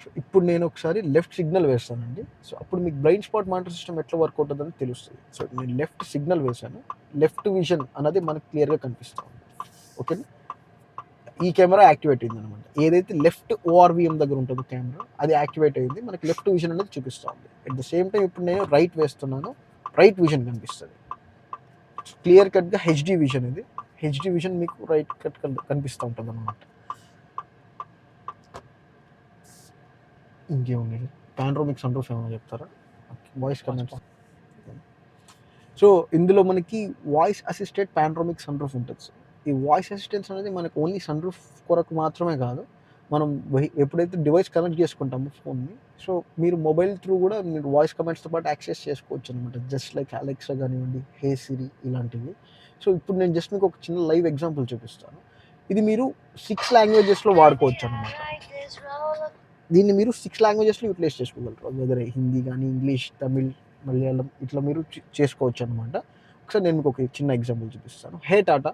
So ఇప్పుడు నేను ఒకసారి లెఫ్ట్ సిగ్నల్ వేస్తానండి. సో అప్పుడు మీకు బ్లైండ్ స్పాట్ మానిటర్ సిస్టమ్ ఎట్లా వర్క్ అవుతుందని తెలుస్తుంది. సో నేను లెఫ్ట్ సిగ్నల్ వేశాను, లెఫ్ట్ విజన్ అనేది మనకు క్లియర్గా కనిపిస్తుంది. ఓకేనా, ఈ కెమెరా యాక్టివేట్ అయింది అనమాట. ఏదైతే లెఫ్ట్ ఓఆర్విఎం దగ్గర ఉంటుందో కెమెరా అది యాక్టివేట్ అయింది, మనకి లెఫ్ట్ విజన్ అనేది చూపిస్తుంది. అట్ ద సేమ్ టైం ఇప్పుడు నేను రైట్ వేస్తున్నాను, రైట్ విజన్ కనిపిస్తుంది. క్లియర్ కట్గా హెచ్డి విజన్, ఇది హెచ్డి విజన్ మీకు రైట్ కట్ కనిపిస్తూ ఉంటుంది అనమాట. ఇంకేముంది, పానోరామిక్ సన్ రూఫ్ ఏమైనా చెప్తారా? Voice comments. సో ఇందులో మనకి voice assisted panoramic sun roof ఉంటుంది. ఈ వాయిస్ అసిస్టెన్స్ అనేది మనకు ఓన్లీ సన్ రూఫ్ కొరకు మాత్రమే కాదు, మనం ఎప్పుడైతే డివైస్ కనెక్ట్ చేసుకుంటామో ఫోన్ని, సో మీరు మొబైల్ త్రూ కూడా మీరు వాయిస్ కమెంట్స్తో పాటు యాక్సెస్ చేసుకోవచ్చు అనమాట. జస్ట్ లైక్ అలెక్సా కానివ్వండి, హే సిరి ఇలాంటివి. సో ఇప్పుడు నేను జస్ట్ మీకు ఒక చిన్న లైవ్ ఎగ్జాంపుల్ చూపిస్తాను. ఇది మీరు 6 లాంగ్వేజెస్లో వాడుకోవచ్చు అనమాట. దీన్ని మీరు 6 లాంగ్వేజెస్లో యూటిలైజ్ చేసుకోగలరు. వెదర్ హిందీ కానీ, ఇంగ్లీష్, తమిళ్, మలయాళం ఇట్లా మీరు చేసుకోవచ్చు అనమాట. ఒకసారి నేను మీకు ఒక చిన్న ఎగ్జాంపుల్ చూపిస్తాను. హే టాటా